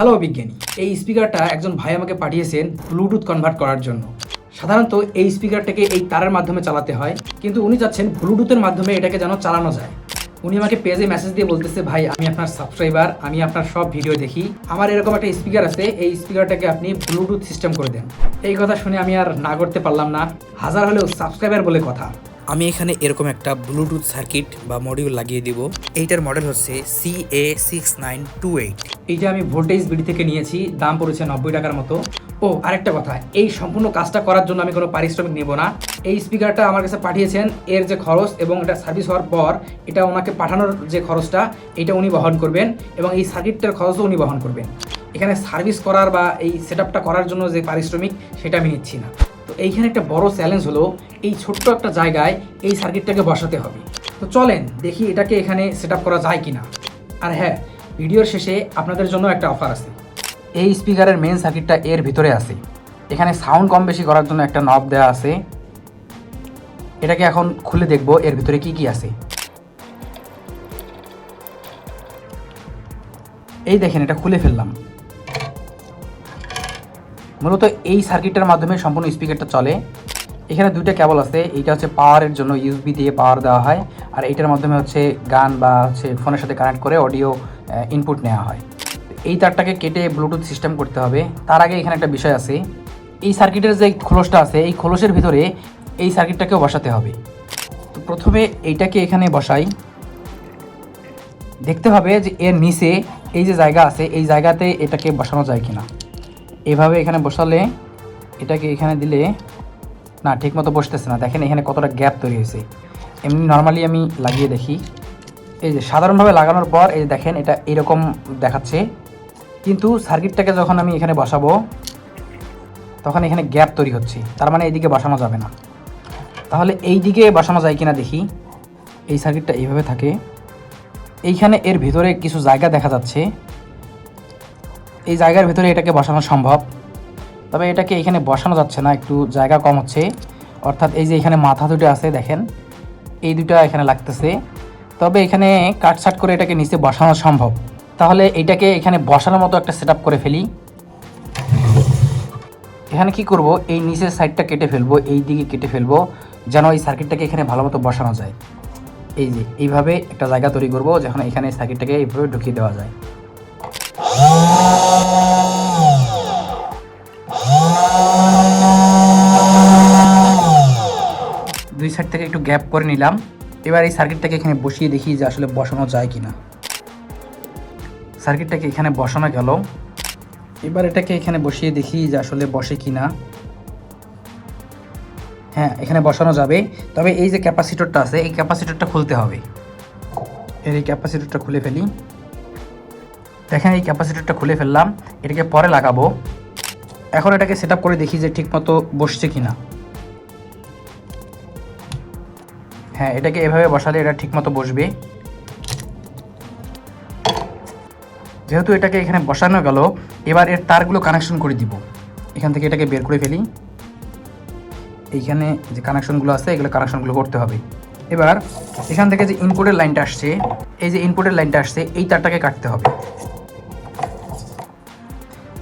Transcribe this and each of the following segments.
Hello বিজ্ঞানী, এই স্পিকারটা একজন ভাই আমাকে পাঠিয়েছেন ব্লুটুথ কনভার্ট করার জন্য। সাধারণত এই স্পিকারটাকে এই তারের মাধ্যমে চালাতে হয়, কিন্তু উনি চাচ্ছেন ব্লুটুথের মাধ্যমে এটাকে যেন চালানো যায়। উনি আমাকে পেজে মেসেজ দিয়ে বলতেছে, ভাই আমি আপনার সাবস্ক্রাইবার, আমি আপনার সব ভিডিও দেখি, আমার এরকম একটা স্পিকার আছে, এই স্পিকারটাকে আপনি ব্লুটুথ সিস্টেম করে দেন। এই কথা শুনে আমি আর না করতে পারলাম না, হাজার হলেও সাবস্ক্রাইবার বলে কথা। আমি এখানে এরকম একটা ব্লুটুথ সার্কিট বা মডিউল লাগিয়ে দিব। এইটার মডেল হচ্ছে CA6928। এইটা আমি ভোল্টেজ বিডি থেকে নিয়েছি, দাম পড়েছে 90 টাকার মতো। ও আরেকটা কথা, এই সম্পূর্ণ কাজটা করার জন্য আমি কোনো পারিশ্রমিক নেব না। এই স্পিকারটা আমার কাছে পাঠিয়েছেন, এর যে খরচ এবং এটা সার্ভিস হওয়ার পর এটা ওনাকে পাঠানোর যে খরচটা এটা উনি বহন করবেন, এবং এই সার্কিটটার খরচও উনি বহন করবেন। এখানে সার্ভিস করার বা এই সেটআপটা করার জন্য যে পারিশ্রমিক সেটা আমি নিচ্ছি না। তো এইখানে একটা বড় চ্যালেঞ্জ হলো এই ছোট্ট একটা জায়গায় এই সার্কিটটাকে বসাতে হবে। তো চলেন দেখি এটাকে এখানে সেটআপ করা যায় কিনা। আর হ্যাঁ, ভিডিওর শেষে আপনাদের জন্য একটা অফার আছে। এই স্পিকারের মেন সার্কিটটা এর ভিতরে আছে। এখানে সাউন্ড কম বেশি করার জন্য একটা নব দেওয়া আছে। এটাকে এখন খুলে দেখব এর ভিতরে কি কি আছে। এই দেখেন, এটা খুলে ফেললাম। মূলত এই সার্কিটটার মাধ্যমে সম্পূর্ণ স্পিকারটা চলে। এখানে দুইটা কেবল আছে, এইটা হচ্ছে পাওয়ারের জন্য, ইউএসবি দিয়ে পাওয়ার দেওয়া হয়, আর এইটার মাধ্যমে হচ্ছে গান বা হচ্ছে ফোনের সাথে কানেক্ট করে অডিও ইনপুট নেওয়া হয়। এই তারটাকে কেটে ব্লুটুথ সিস্টেম করতে হবে। তার আগে এখানে একটা বিষয় আছে, এই সার্কিটের যে খোলসটা আছে এই খোলসের ভিতরে এই সার্কিটটাকেও বসাতে হবে। তো প্রথমে এইটাকে এখানে বসাই। দেখতে হবে যে এর নিচে এই যে জায়গা আছে এই জায়গাতে এটাকে বসানো যায় কিনা। এভাবে এখানে বসালে, এটাকে এখানে দিলে না, ঠিকমতো বসতেছে না। দেখেন এখানে কতটা গ্যাপ তৈরি হয়েছে। এমনি নর্মালি আমি লাগিয়ে দেখি, এই যে সাধারণভাবে লাগানোর পর এই যে দেখেন এটা এরকম দেখাচ্ছে, কিন্তু সার্কিটটাকে যখন আমি এখানে বসাবো তখন এখানে গ্যাপ তৈরি হচ্ছে, তার মানে এইদিকে বসানো যাবে না। তাহলে এই দিকে বসানো যায় কিনা দেখি। এই সার্কিটটা এইভাবে থাকে, এইখানে এর ভিতরে কিছু জায়গা দেখা যাচ্ছে, এই জায়গার ভিতরে এটাকে বসানো সম্ভব, তবে এটাকে এখানে বসানো যাচ্ছে না, একটু জায়গা কম হচ্ছে। অর্থাৎ এই যে এখানে মাথা দুটো আছে দেখেন, এই দুটো এখানে লাগতেছে, তবে এখানে কাটছাট করে এটাকে নিচে বসানো সম্ভব। তাহলে এটাকে এখানে বসানোর মতো একটা সেটআপ করে ফেলি। এখানে কি করব, এই নিচের সাইডটা কেটে ফেলবো, এই দিকে কেটে ফেলবো, যেন এই সার্কিটটাকে এখানে ভালো মতো বসানো যায়। এই যে এইভাবে একটা জায়গা তৈরি করবো, যখন এখানে সার্কিটটাকে এইভাবে ঢুকিয়ে দেওয়া যায়। দুই সাইড থেকে একটু গ্যাপ করে নিলাম। এবার এই সার্কিটটাকে এখানে বসিয়ে দেখি যে আসলে বসানো যায় কিনা। সার্কিটটাকে এখানে বসানো গেল। এবার এটাকে এখানে বসিয়ে দেখি যে আসলে বসে কিনা। হ্যাঁ, এখানে বসানো যাবে, তবে এই যে ক্যাপাসিটরটা আছে এই ক্যাপাসিটরটা খুলতে হবে। এর এই ক্যাপাসিটরটা খুলে ফেলি। দেখেন এই ক্যাপাসিটরটা খুলে ফেললাম, এটাকে পরে লাগাবো। এখন এটাকে সেটআপ করে দেখি যে ঠিকমতো বসছে কিনা। হ্যাঁ, এটাকে এভাবে বসালে এটা ঠিকমতো বসবে। যেহেতু এটাকে এখানে বসানো গেল, এবার এর তারগুলো কানেকশন করে দিব। এখান থেকে এটাকে বের করে ফেলি। এইখানে যে কানেকশনগুলো আছে এগুলো কানেকশনগুলো করতে হবে। এবার এখান থেকে যে ইনপুটের লাইনটা আসছে, এই যে ইনপুটের লাইনটা আসছে এই তারটাকে কাটতে হবে।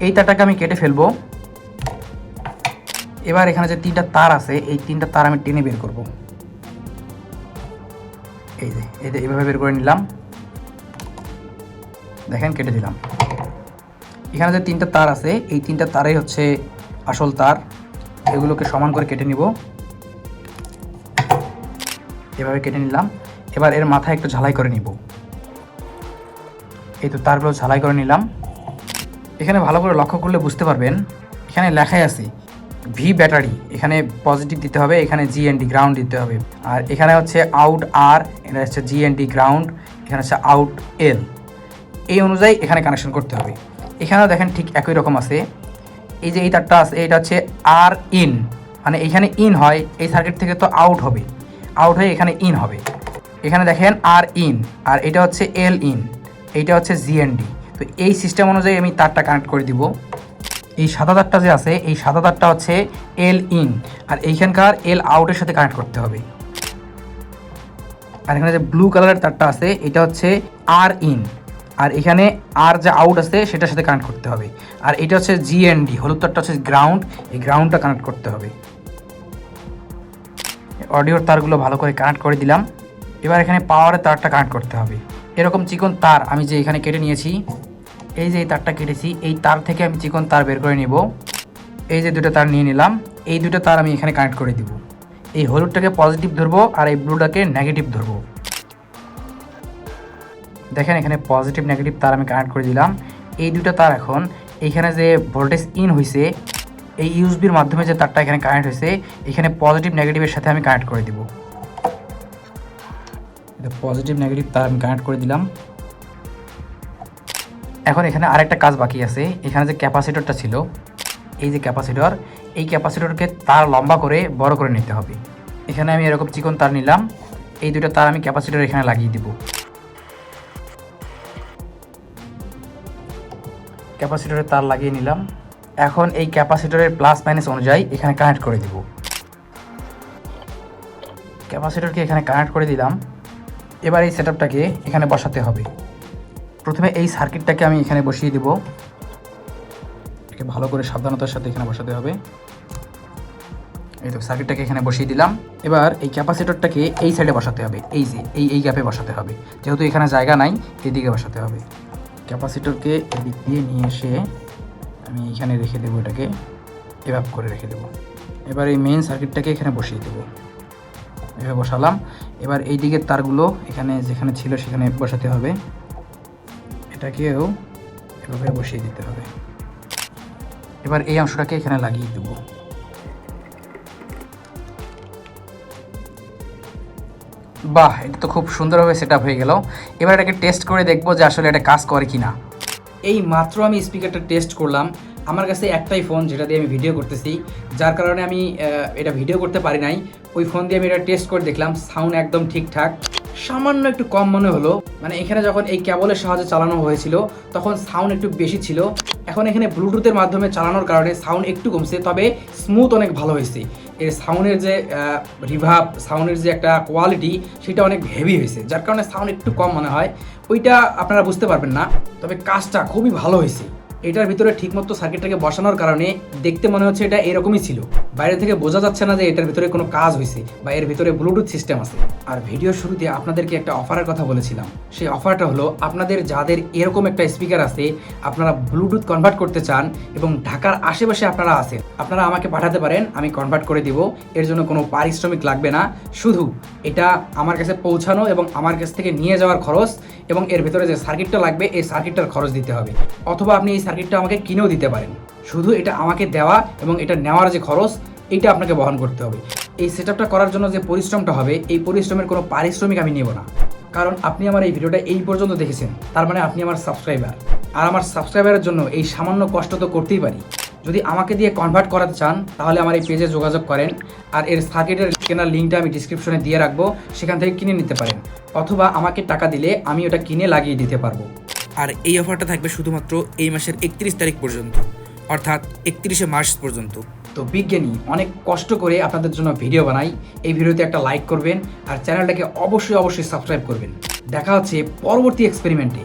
এই তারটাকে আমি কেটে ফেলবো। এবার এখানে যে তিনটা তার আছে এই তিনটা তার আমি টেনে বের করব। এই যে এইভাবে বের করে নিলাম। দেখেন কেটে দিলাম। এখানে যে তিনটা তার আছে এই তিনটা তারই হচ্ছে আসল তার, এগুলোকে সমান করে কেটে নিব। এভাবে কেটে নিলাম। এবার এর মাথায় একটু ঝালাই করে নিব। এই তো তারগুলো ঝালাই করে নিলাম। এখানে ভালো করে লক্ষ্য করলে বুঝতে পারবেন, এখানে লেখাই আছে ভি ব্যাটারি, এখানে পজিটিভ দিতে হবে, এখানে জিএনডি গ্রাউন্ড দিতে হবে, আর এখানে হচ্ছে আউট আর, এটা হচ্ছে জিএনডি গ্রাউন্ড, এখানে হচ্ছে আউট এল। এই অনুযায়ী এখানে কানেকশন করতে হবে। এখানেও দেখেন ঠিক একই রকম আছে। এই যে এই তারটা আছে এটা হচ্ছে আর ইন, মানে এখানে ইন হয়, এই সার্কিট থেকে তো আউট হবে, আউট হয়ে এখানে ইন হবে। এখানে দেখেন আর ইন, আর এটা হচ্ছে এল ইন, এইটা হচ্ছে জিএনডি। তো এই সিস্টেম অনুযায়ী আমি তারটা কানেক্ট করে দিব। এই সাদা তারটা যে আছে এই সাদা তারটা হচ্ছে এল ইন, আর এইখানকার এল আউটের সাথে কানেক্ট করতে হবে। আর এখানে যে ব্লু কালারের তারটা আছে এটা হচ্ছে আর ইন, আর এখানে আর যে আউট আছে সেটার সাথে কানেক্ট করতে হবে। আর এটা হচ্ছে জিএনডি, হলুদ তারটা হচ্ছে গ্রাউন্ড, এই গ্রাউন্ডটা কানেক্ট করতে হবে। অডিওর তারগুলো ভালো করে কানেক্ট করে দিলাম। এবার এখানে পাওয়ারের তারটা কানেক্ট করতে হবে। এরকম চিকন তার আমি যে এখানে কেটে নিয়েছি, এই যে এই তারটা কেটেছি, এই তার থেকে আমি চিকন তার বের করে নিব। এই যে দুটো তার নিয়ে নিলাম, এই দুটো তার আমি এখানে কানেক্ট করে দিব। এই হলুদটাকে পজিটিভ ধরবো আর এই ব্লুটাকে নেগেটিভ ধরবো। দেখেন এখানে পজিটিভ নেগেটিভ তার আমি কানেক্ট করে দিলাম। এই দুটো তার এখন এইখানে যে ভোল্টেজ ইন হয়েছে, এই ইউএসবির মাধ্যমে যে তারটা এখানে কানেক্ট হয়েছে, এখানে পজিটিভ নেগেটিভের সাথে আমি কানেক্ট করে দিব। পজিটিভ নেগেটিভ তার আমি কানেক্ট করে দিলাম। এখন এখানে আরেকটা কাজ বাকি আছে। এখানে যে ক্যাপাসিটরটা ছিল, এই যে ক্যাপাসিটর, এই ক্যাপাসিটরকে তার লম্বা করে বড় করে নিতে হবে। এখানে আমি এরকম চিকন তার নিলাম, এই দুটো তার আমি ক্যাপাসিটর এখানে লাগিয়ে দিব। ক্যাপাসিটরের তার লাগিয়ে নিলাম। এখন এই ক্যাপাসিটরের প্লাস মাইনাস অনুযায়ী এখানে কানেক্ট করে দিব। ক্যাপাসিটরকে এখানে কানেক্ট করে দিলাম। এবার এই সেটআপটাকে এখানে বসাতে হবে। প্রথমে এই সার্কিটটাকে আমি এখানে বসিয়ে দিব। একে ভালো করে সাবধানতার সাথে এখানে বসাতে হবে। এই তো সার্কিটটাকে এখানে বসিয়ে দিলাম। এবার এই ক্যাপাসিটরটাকে এই সাইডে বসাতে হবে, এই যে এই গ্যাপে বসাতে হবে, যেহেতু এখানে জায়গা নাই এদিকে বসাতে হবে। ক্যাপাসিটরকে এদিক দিয়ে নিয়ে এসে আমি এখানে রেখে দেবো, এটাকে এভাবে করে রেখে দেবো। এবার এই মেইন সার্কিটটাকে এখানে বসিয়ে দেবো, এভাবে বসালাম। এবার এই দিকের তারগুলো এখানে যেখানে ছিল সেখানে বসাতে হবে, এটাকেও এভাবে বসিয়ে দিতে হবে। এবার এই অংশটাকে এখানে লাগিয়ে দেব। বাহ, এটা তো খুব সুন্দরভাবে সেট আপ হয়ে গেল। এবার এটাকে টেস্ট করে দেখবো যে আসলে এটা কাজ করে কি না। এই মাত্র আমি স্পিকারটা টেস্ট করলাম। আমার কাছে একটাই ফোন যেটা দিয়ে আমি ভিডিও করতেছি, যার কারণে আমি এটা ভিডিও করতে পারি নাই। ওই ফোন দিয়ে আমি এটা টেস্ট করে দেখলাম, সাউন্ড একদম ঠিকঠাক। সামান্য একটু কম মনে হলো, মানে এখানে যখন এই কেবলের সাহায্যে চালানো হয়েছিল তখন সাউন্ড একটু বেশি ছিল। এখন এখানে ব্লুটুথের মাধ্যমে চালানোর কারণে সাউন্ড একটু কমছে, তবে স্মুথ অনেক ভালো হয়েছে। এর সাউন্ডের যে রিভার্ব, সাউন্ডের যে একটা কোয়ালিটি, সেটা অনেক হেভি হয়েছে, যার কারণে সাউন্ড একটু কম মনে হয়। ওইটা আপনারা বুঝতে পারবেন না, তবে কাজটা খুবই ভালো হয়েছে। এটার ভিতরে ঠিকমতো সার্কিটটাকে বসানোর কারণে দেখতে মনে হচ্ছে এটা এরকমই ছিল, বাইরে থেকে বোঝা যাচ্ছে না যে এটার ভিতরে কোনো কাজ হয়েছে বা এর ভিতরে ব্লুটুথ সিস্টেম আছে। আর ভিডিওর শুরুতে আপনাদেরকে একটা অফারের কথা বলেছিলাম, সেই অফারটা হলো আপনাদের যাদের এরকম একটা স্পিকার আছে, আপনারা ব্লুটুথ কনভার্ট করতে চান এবং ঢাকার আশেপাশে আপনারা আছেন, আপনারা আমাকে পাঠাতে পারেন, আমি কনভার্ট করে দিব। এর জন্য কোনো পারিশ্রমিক লাগবে না, শুধু এটা আমার কাছে পৌঁছানো এবং আমার কাছ থেকে নিয়ে যাওয়ার খরচ এবং এর ভিতরে যে সার্কিটটা লাগবে এই সার্কিটটার খরচ দিতে হবে। অথবা আপনি এই সার্কিটটা আমাকে কিনেও দিতে পারেন, শুধু এটা আমাকে দেওয়া এবং এটা নেওয়ার যে খরচ এইটা আপনাকে বহন করতে হবে। এই সেটআপটা করার জন্য যে পরিশ্রমটা হবে, এই পরিশ্রমের কোনো পারিশ্রমিক আমি নেব না, কারণ আপনি আমার এই ভিডিওটা এই পর্যন্ত দেখেছেন, তার মানে আপনি আমার সাবস্ক্রাইবার। আর আমার সাবস্ক্রাইবারের জন্য এই সামান্য কষ্ট তো করতেই পারি। যদি আমাকে দিয়ে কনভার্ট করাতে চান তাহলে আমার এই পেজে যোগাযোগ করেন, আর এর সার্কিটের কেনার লিঙ্কটা আমি ডিসক্রিপশনে দিয়ে রাখবো, সেখান থেকে কিনে নিতে পারেন। অথবা আমাকে টাকা দিলে আমি ওটা কিনে লাগিয়ে দিতে পারবো। আর এই অফারটা থাকবে শুধুমাত্র এই মাসের 31 তারিখ পর্যন্ত, অর্থাৎ 31শে মার্চ পর্যন্ত। তো বিজ্ঞানী অনেক কষ্ট করে আপনাদের জন্য ভিডিও বানাই, এই ভিডিওতে একটা লাইক করবেন আর চ্যানেলটাকে অবশ্যই সাবস্ক্রাইব করবেন। দেখা হচ্ছে পরবর্তী এক্সপেরিমেন্টে।